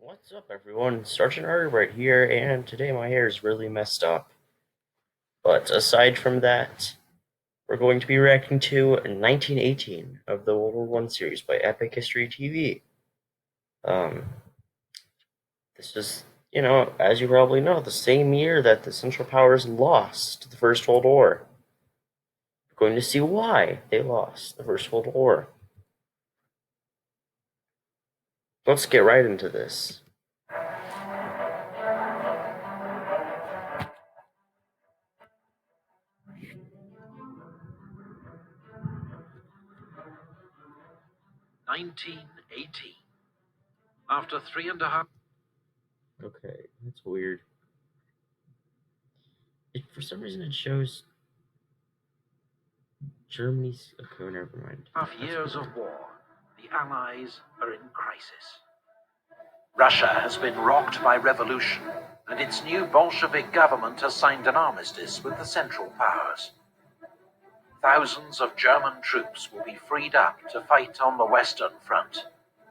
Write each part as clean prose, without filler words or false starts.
What's up, everyone? Sergeant Herb right here, and today my hair is really messed up. But aside from that, we're going to be reacting to 1918 of the World War One series by Epic History TV. Um, this is, as you probably know, the same year that the Central Powers lost the First World War. We're going to see why they lost the First World War. Let's get right into this. 1918. After 3.5. Okay, that's weird. For some reason, it shows Germany's. Okay, never mind. Half years of war, the Allies are in crisis. Russia has been rocked by revolution, and its new Bolshevik government has signed an armistice with the Central Powers. Thousands of German troops will be freed up to fight on the Western Front,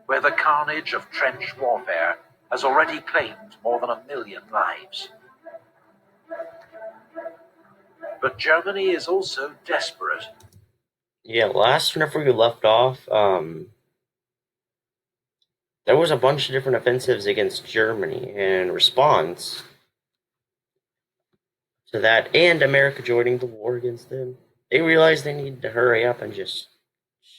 where the carnage of trench warfare has already claimed more than 1 million lives. But Germany is also desperate. Yeah, whenever we left off, there was a bunch of different offensives against Germany in response to that, and America joining the war against them. They realized they needed to hurry up and just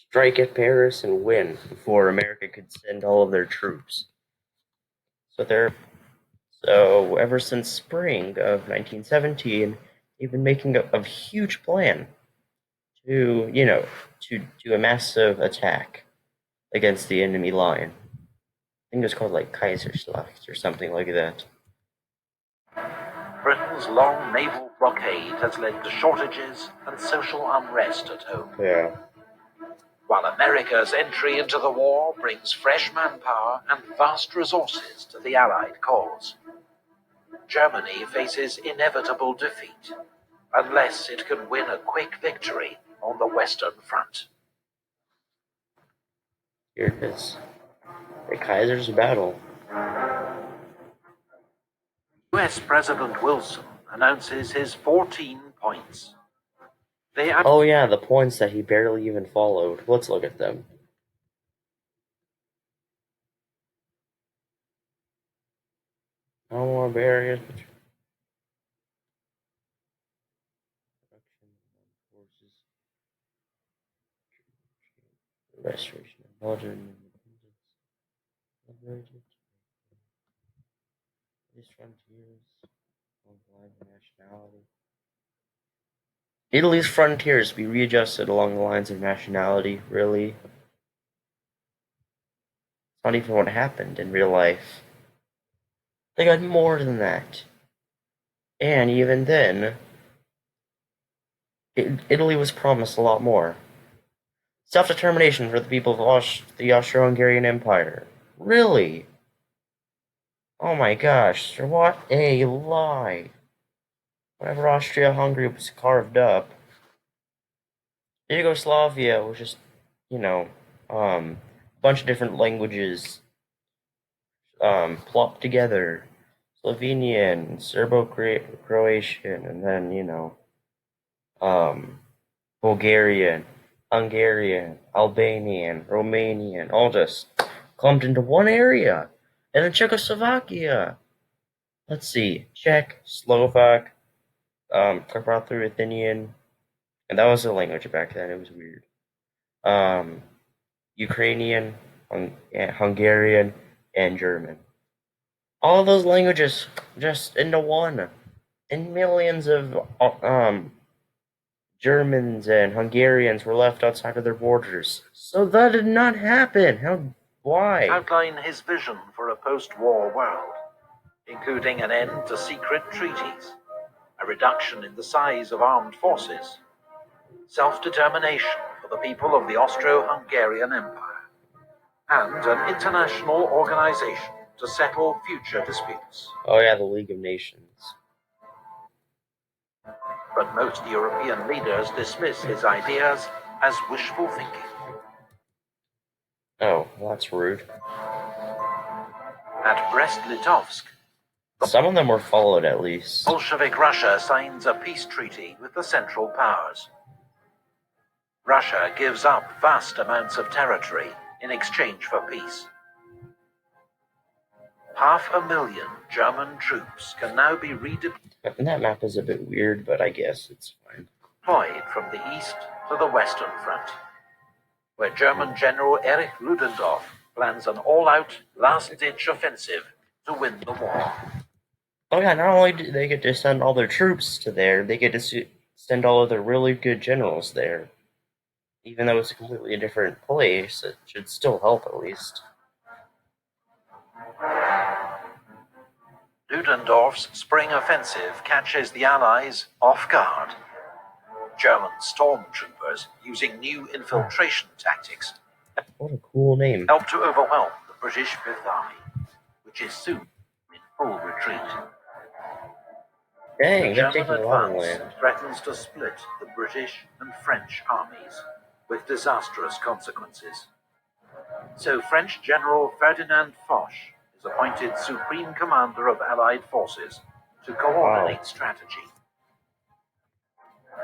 strike at Paris and win before America could send all of their troops. So ever since spring of 1917, they've been making a huge plan to do a massive attack against the enemy line. I think it's called like Kaiserschlacht or something like that. Britain's long naval blockade has led to shortages and social unrest at home. Yeah. While America's entry into the war brings fresh manpower and vast resources to the Allied cause, Germany faces inevitable defeat unless it can win a quick victory on the Western Front. Here it is. The Kaiser's battle. US President Wilson announces his 14 points. Oh yeah, the points that he barely even followed. Let's look at them. No more barriers between forces. Restoration of Belgian independence. Liberated. These frontiers. Along the lines of nationality. Italy's frontiers be readjusted along the lines of nationality. Really? It's not even what happened in real life. They got more than that. And even then, Italy was promised a lot more. Self-determination for the people of the Austro-Hungarian Empire. Really? Oh my gosh, what a lie. Whenever Austria-Hungary was carved up, Yugoslavia was just, a bunch of different languages plopped together. Slovenian, Serbo-Croatian, and then, Bulgarian, Hungarian, Albanian, Romanian, all just clumped into one area. And then Czechoslovakia. Let's see, Czech, Slovak, Carpatho-Ruthenian, and that was the language back then. It was weird. Ukrainian, Hungarian, and German. All those languages just into one, and millions of Germans and Hungarians were left outside of their borders. So that did not happen. Why? Outline his vision for a post-war world, including an end to secret treaties, a reduction in the size of armed forces, self-determination for the people of the Austro-Hungarian Empire, and an international organization to settle future disputes. Oh yeah, the League of Nations. But most European leaders dismiss his ideas as wishful thinking. Oh, well, that's rude. At Brest-Litovsk, Some of them were followed, at least. Bolshevik Russia signs a peace treaty with the Central Powers. Russia gives up vast amounts of territory in exchange for peace. 500,000 German troops can now be redeployed And that map is a bit weird, but I guess it's fine. from the east to the Western Front, where German General Erich Ludendorff plans an all-out, last-ditch offensive to win the war. Oh yeah, not only do they get to send all their troops to there, they get to send all of their really good generals there. Even though it's a completely different place, it should still help at least. Ludendorff's spring offensive catches the Allies off guard. German stormtroopers, using new infiltration tactics, What a cool name. help to overwhelm the British Fifth Army, which is soon in full retreat. Dang, The they're German taking a lot of advance land. threatens to split the British and French armies, with disastrous consequences. So French General Ferdinand Foch is appointed Supreme Commander of Allied forces to coordinate strategy.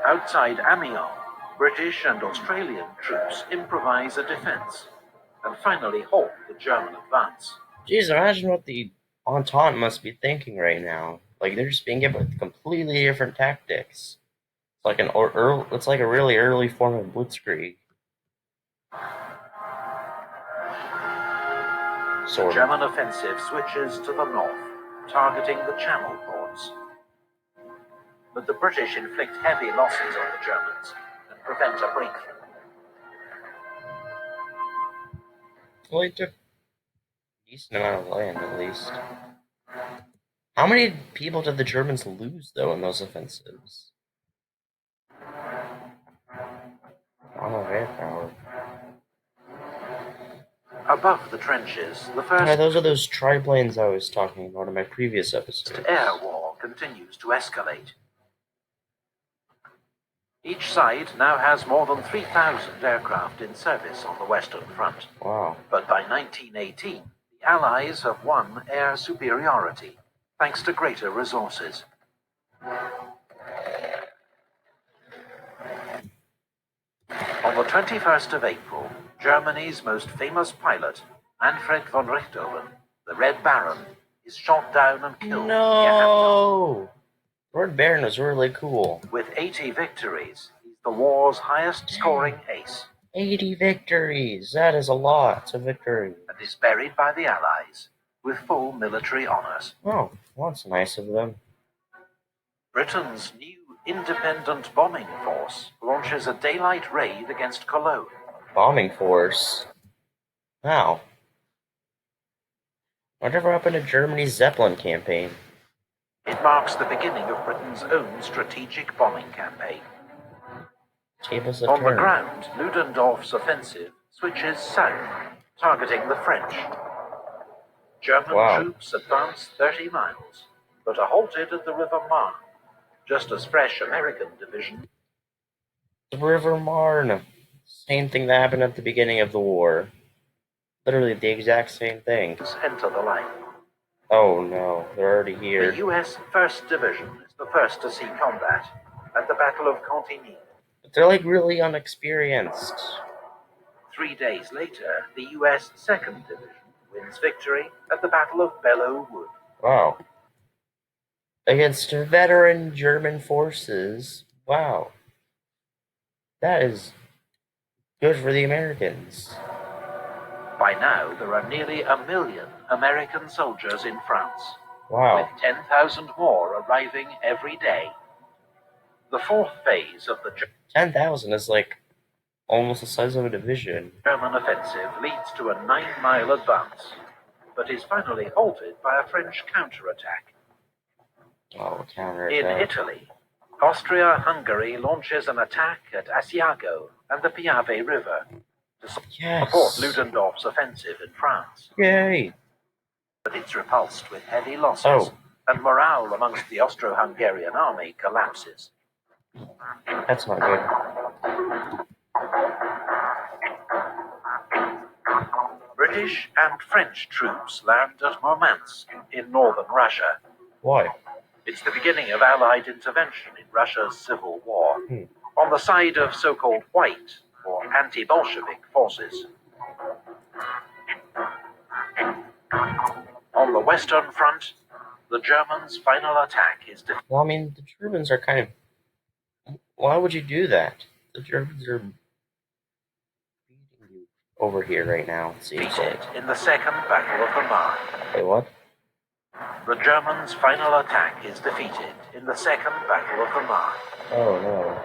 Outside Amiens, British and Australian troops improvise a defense and finally halt the German advance. Jeez, imagine what the Entente must be thinking right now. Like, they're just being given completely different tactics. It's like it's like a really early form of blitzkrieg. Sort of. German offensive switches to the north, targeting the Channel ports. But the British inflict heavy losses on the Germans and prevent a breakthrough. Well, they took a decent amount of land, at least. How many people did the Germans lose, though, in those offensives? Oh, air power. Above the trenches, the Yeah, first those are those triplanes I was talking about in my previous episode. air war continues to escalate. Each side now has more than 3,000 aircraft in service on the Western Front. Wow. But by 1918, the Allies have won air superiority, thanks to greater resources. On the 21st of April, Germany's most famous pilot, Manfred von Richthofen, the Red Baron, is shot down and killed near Hamburg. No! Red Baron was really cool. With 80 victories, he's the war's highest scoring ace 80 victories! That is a lot of victory. and is buried by the Allies with full military honors. Oh, well, that's nice of them. Britain's new independent bombing force launches a daylight raid against Cologne. Bombing force. Wow. Whatever happened to Germany's Zeppelin campaign? It marks the beginning of Britain's own strategic bombing campaign. Tables On have the turned. ground, Ludendorff's offensive switches south, targeting the French. German Wow. troops advance 30 miles, but are halted at the River Marne, just as fresh American division The River Marne. Same thing that happened at the beginning of the war. Literally the exact same thing. enter the line. Oh no, they're already The here. U.S. 1st Division is the first to see combat at the Battle of Cantigny. But they're like really unexperienced. 3 days later, the U.S. 2nd Division wins victory at the Battle of Belleau Wood. Wow. Against veteran German forces. Wow. That is good for the Americans. By now, there are nearly 1 million American soldiers in France, Wow. with 10,000 more arriving every day. The fourth phase of the 10,000 is like almost the size of a division. German offensive leads to a 9-mile advance, but is finally halted by a French counterattack. Oh, In counterattack. Italy, Austria-Hungary launches an attack at Asiago and the Piave River to support Yes. Ludendorff's offensive in France. Yay. But it's repulsed with heavy losses, Oh. and morale amongst the Austro-Hungarian army collapses. That's not good. British and French troops land at Murmansk in northern Russia. Why? It's the beginning of Allied intervention in Russia's civil war, on the side of so-called white or anti-Bolshevik forces. On the Western Front, the Germans' final attack is defeated. Well, I mean, the Germans are kind of... Why would you do that? The Germans are beating you over here right now, it seems like. In the Second Battle of the Marne. Wait, what? The Germans' final attack is defeated in the Second Battle of the Marne. Oh, no.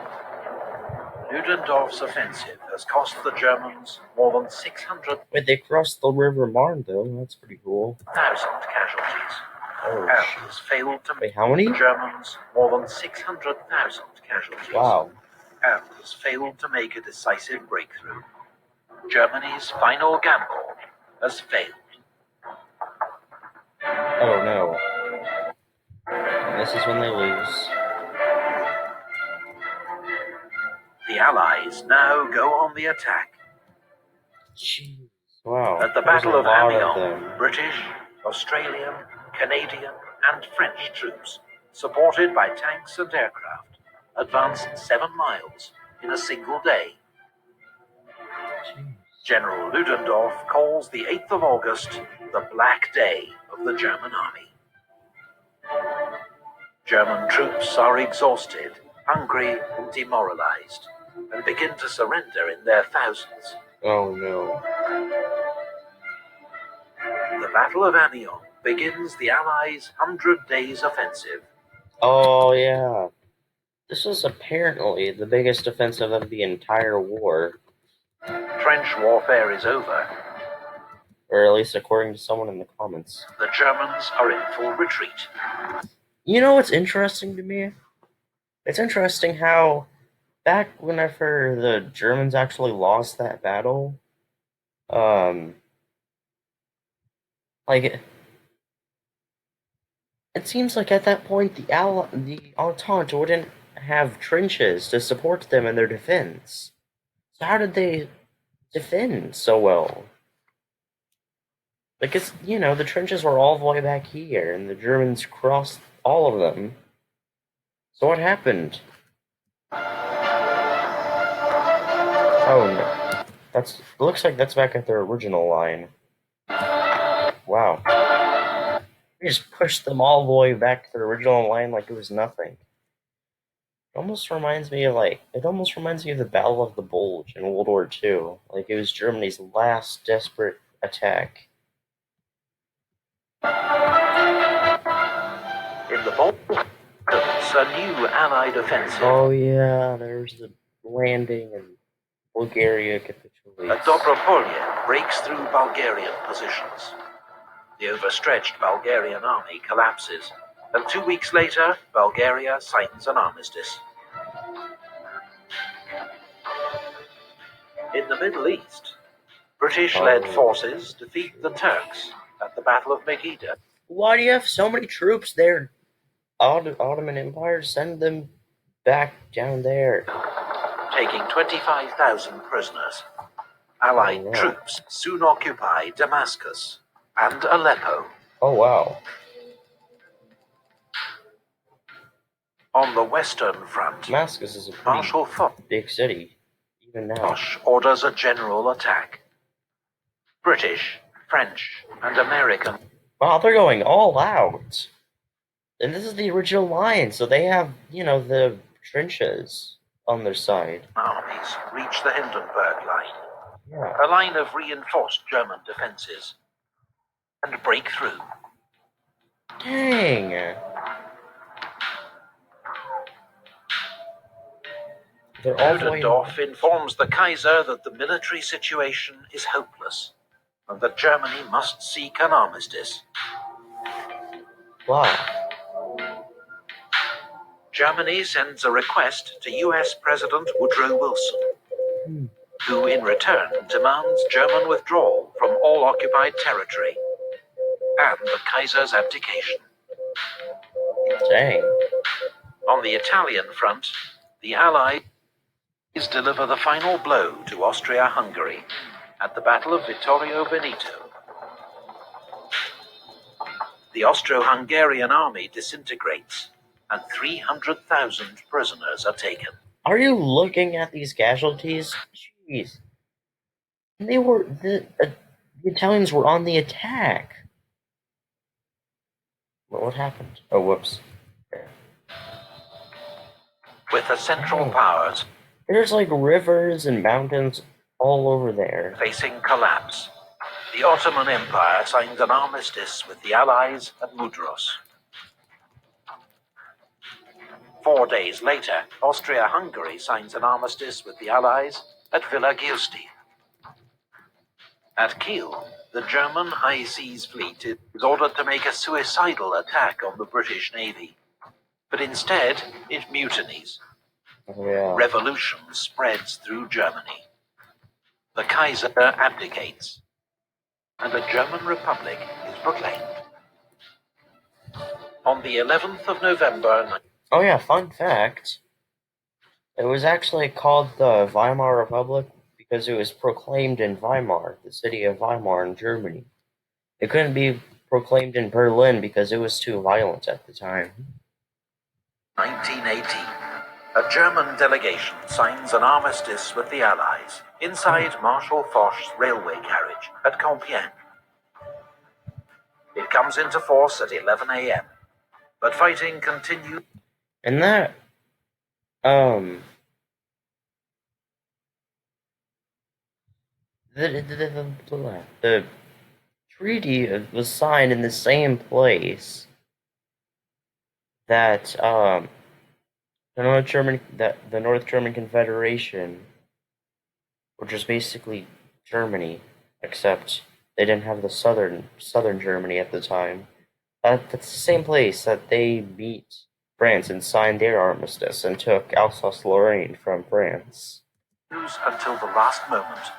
Ludendorff's offensive has cost the Germans more than 600,000 Wait, they crossed the River Marne, though. That's pretty cool. casualties. Oh, And has failed to Wait, make how many? the Germans more than 600,000 casualties. Wow. And has failed to make a decisive breakthrough. Germany's final gamble has failed. Oh, no. And this is when they lose. The Allies now go on the attack. Jeez. Wow. At the There's Battle a of lot Amiens, them. British, Australian, Canadian, and French troops, supported by tanks and aircraft, advanced 7 miles in a single day. Jeez. General Ludendorff calls the 8th of August the Black Day of the German army. German troops are exhausted, hungry, and demoralized, and begin to surrender in their thousands. Oh, no. The Battle of Amiens begins the Allies' 100 Days offensive. Oh, yeah. This was apparently the biggest offensive of the entire war. Trench warfare is over. Or at least according to someone in the comments. The Germans are in full retreat. You know what's interesting to me? It's interesting how back whenever the Germans actually lost that battle, like it seems like at that point the Entente wouldn't have trenches to support them in their defense. So how did they defend so well? Because, you know, the trenches were all the way back here, and the Germans crossed all of them. So what happened? Oh no. It looks like that's back at their original line. Wow. We just pushed them all the way back to their original line like it was nothing. It almost reminds me of the Battle of the Bulge in World War II. Like it was Germany's last desperate attack. In the Balkans, a new Allied offensive. Oh yeah, there's the landing and Bulgaria capitulates. At Dobropolye breaks through Bulgarian positions. The overstretched Bulgarian army collapses, and 2 weeks later, Bulgaria signs an armistice. In the Middle East, British-led forces defeat the Turks at the Battle of Megiddo. Why do you have so many troops there? Ottoman Empire, send them back down there. Taking 25,000 prisoners. Allied troops soon occupy Damascus and Aleppo. Oh, wow. On the Western Front, Damascus is a pretty Marshal Foch big city, even now. orders a general attack. British, French, and American Wow, they're going all out. And this is the original line, so they have, you know, the trenches on their side. armies reach the Hindenburg Line, Yeah. a line of reinforced German defenses, and break through. Dang. They're all the way... Ludendorff informs the Kaiser that the military situation is hopeless, and that Germany must seek an armistice. Wow. Germany sends a request to US President Woodrow Wilson, who in return demands German withdrawal from all occupied territory and the Kaiser's abdication. Dang. On the Italian front, the Allies deliver the final blow to Austria-Hungary at the Battle of Vittorio Veneto. The Austro-Hungarian army disintegrates, and 300,000 prisoners are taken. Are you looking at these casualties? Jeez. The Italians were on the attack. What happened? Oh, whoops. With the Central Powers There's like rivers and mountains all over there. facing collapse, the Ottoman Empire signed an armistice with the Allies at Mudros. 4 days later, Austria-Hungary signs an armistice with the Allies at Villa Giusti. At Kiel, the German High Seas Fleet is ordered to make a suicidal attack on the British Navy. But instead, it mutinies. Yeah. Revolution spreads through Germany. The Kaiser abdicates, and a German Republic is proclaimed. On the 11th of November... Oh yeah, fun fact. It was actually called the Weimar Republic because it was proclaimed in Weimar, the city of Weimar in Germany. It couldn't be proclaimed in Berlin because it was too violent at the time. 1980. A German delegation signs an armistice with the Allies inside Marshal Foch's railway carriage at Compiègne. It comes into force at 11 a.m., but fighting continues. And that, the treaty was signed in the same place that, the North German Confederation, which was basically Germany, except they didn't have the southern Germany at the time. That's the same place that they beat France and signed their armistice and took Alsace-Lorraine from France. Until the last moment.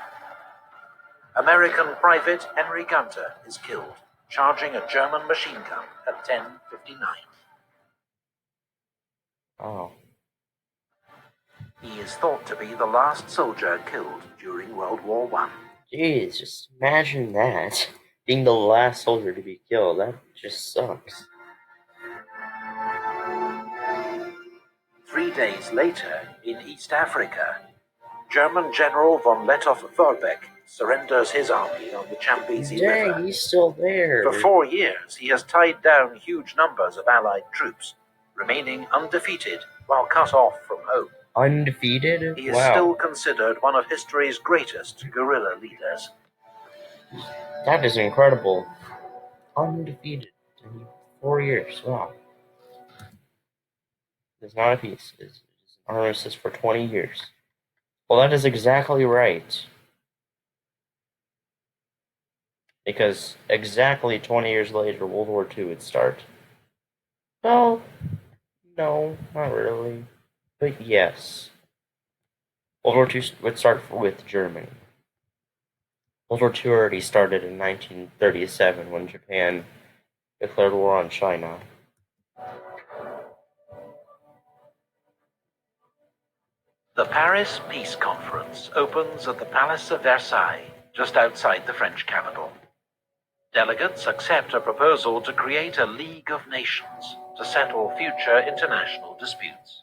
American Private Henry Gunter is killed, charging a German machine gun at 10:59. Oh. He is thought to be the last soldier killed during World War I. Jeez, just imagine that. Being the last soldier to be killed. That just sucks. 3 days later, in East Africa, German General von Lettow-Vorbeck surrenders his army on the Chambezi River. Dang, he's still there. For 4 years, he has tied down huge numbers of Allied troops, remaining undefeated while cut off from home. Undefeated? He is Wow. still considered one of history's greatest guerrilla leaders. That is incredible. Undefeated in 4 years. Wow. It's not a peace. It's an armistice for 20 years. Well, that is exactly right. Because exactly 20 years later, World War II would start. Well, no, not really. But yes. World War II would start with Germany. World War II already started in 1937 when Japan declared war on China. The Paris Peace Conference opens at the Palace of Versailles, just outside the French capital. Delegates accept a proposal to create a League of Nations to settle future international disputes.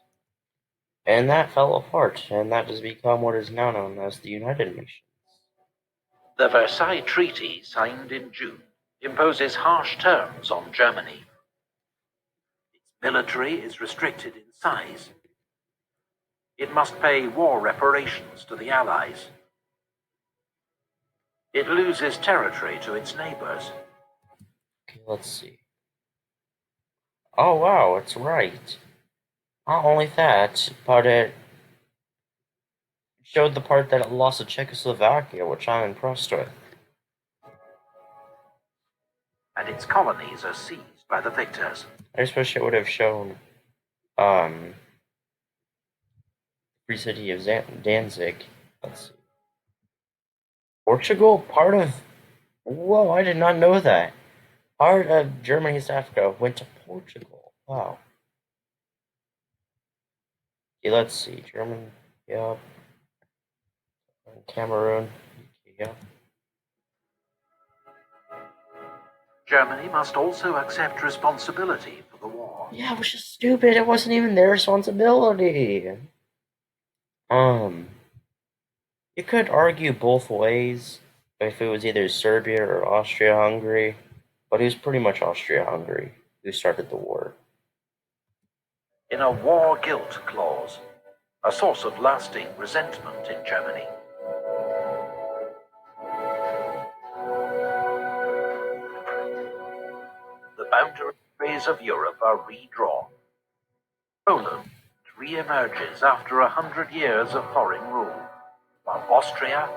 And that fell apart, and that has become what is now known as the United Nations. The Versailles Treaty, signed in June, imposes harsh terms on Germany. Its military is restricted in size. It must pay war reparations to the Allies. It loses territory to its neighbors. Okay, let's see. Oh wow, it's right. Not only that, but it showed the part that it lost to Czechoslovakia, which I'm impressed with. And its colonies are seized by the victors. I just wish it would have shown, free city of Danzig. Let's see. Portugal? Part of... Whoa, I did not know that. Part of Germany, East Africa went to Portugal. Wow. Okay, let's see. German, yep. Cameroon, yep. Germany must also accept responsibility for the war. Yeah, it was just stupid. It wasn't even their responsibility. You could argue both ways if it was either Serbia or Austria-Hungary, but it was pretty much Austria-Hungary who started the war. In a war guilt clause, a source of lasting resentment in Germany. The boundaries of Europe are redrawn. Poland re-emerges after 100 years of foreign rule, while Austria,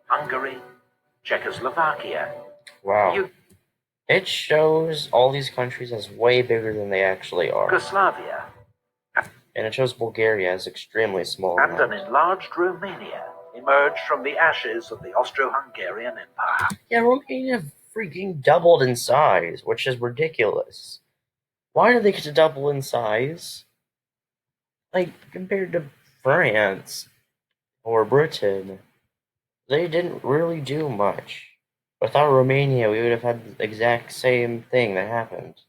Hungary, Czechoslovakia. Wow. It shows all these countries as way bigger than they actually are. Yugoslavia. And it shows Bulgaria as extremely small. And an enlarged Romania emerged from the ashes of the Austro-Hungarian Empire. Yeah, Romania freaking doubled in size, which is ridiculous. Why did they get to double in size? Like, compared to France or Britain, they didn't really do much. Without Romania, we would have had the exact same thing that happened.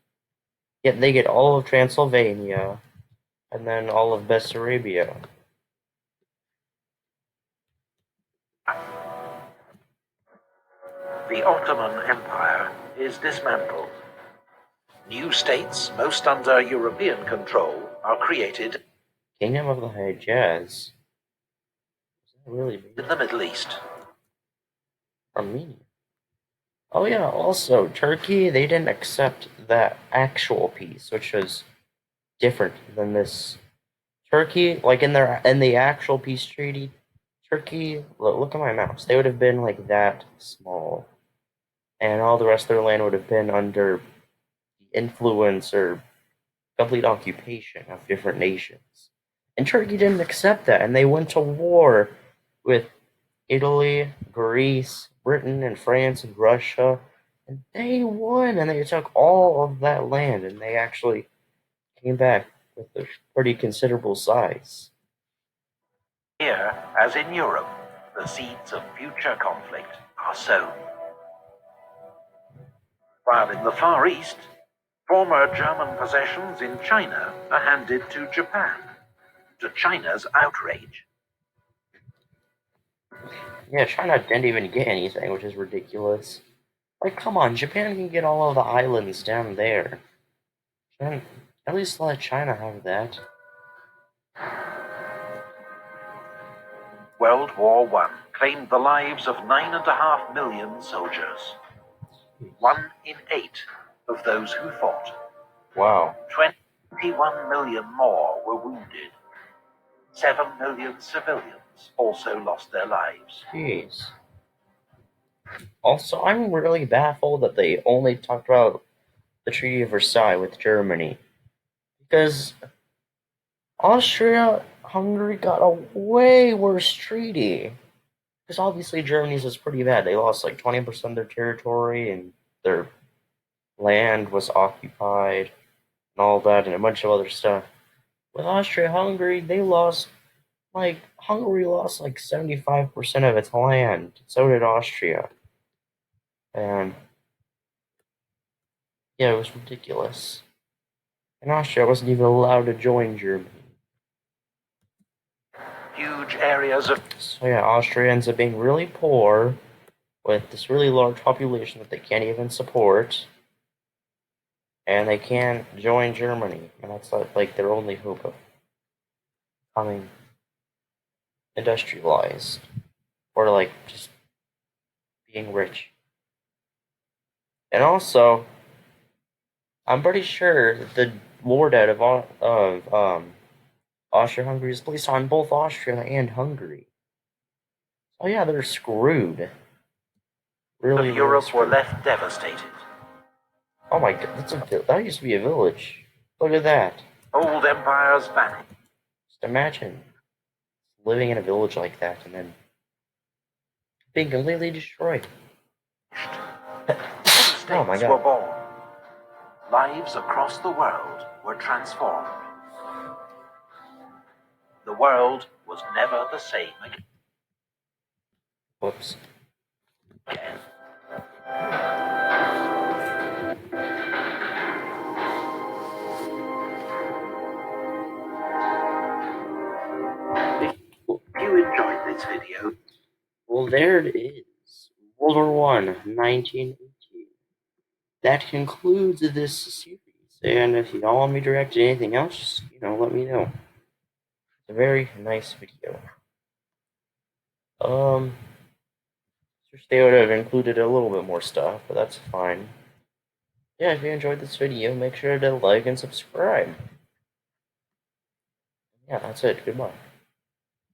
Yet they get all of Transylvania, and then all of Bessarabia. The Ottoman Empire is dismantled. New states, most under European control, are created Kingdom of the Hejaz. Is that really big? in the Middle East. Armenia. Oh yeah, also, Turkey, they didn't accept that actual peace, which was different than this. Turkey, like in the actual peace treaty, Turkey, look at my mouse, they would have been like that small. And all the rest of their land would have been under the influence or complete occupation of different nations. And Turkey didn't accept that, and they went to war with Italy, Greece, Britain, and France, and Russia, and they won, and they took all of that land, and they actually came back with a pretty considerable size. Here, as in Europe, the seeds of future conflict are sown. While in the Far East, former German possessions in China are handed to Japan, to China's outrage. Yeah, China didn't even get anything, which is ridiculous. Like, come on, Japan can get all of the islands down there. At least let China have that. World War I claimed the lives of 9.5 million soldiers. 1 in 8 of those who fought. Wow. 21 million more were wounded. 7 million civilians also lost their lives. Jeez. Also, I'm really baffled that they only talked about the Treaty of Versailles with Germany. Because Austria-Hungary got a way worse treaty. Because obviously Germany's was pretty bad. They lost like 20% of their territory, and their land was occupied, and all that, and a bunch of other stuff. With Austria-Hungary, Hungary lost like 75% of its land. So did Austria. And yeah, it was ridiculous. And Austria wasn't even allowed to join Germany. Huge areas of... So yeah, Austria ends up being really poor, with this really large population that they can't even support. And they can't join Germany. And that's like their only hope of becoming industrialized. Or like just being rich. And also, I'm pretty sure that the lordate of Austria-Hungary is placed on both Austria and Hungary. Oh yeah, they're screwed. Really, Europe screwed. were left devastated. Oh my god, that used to be a village. Look at that. Old empires vanished. Just imagine living in a village like that and then being completely destroyed. Oh my States god. were born. Lives across the world were transformed. The world was never the same again. Whoops. video. Well, there it is. World War One, 1918. That concludes this series. And if y'all want me to react to anything else, just, let me know. It's a very nice video. Wish they would have included a little bit more stuff, but that's fine. Yeah, if you enjoyed this video, make sure to like and subscribe. Yeah, that's it. Goodbye.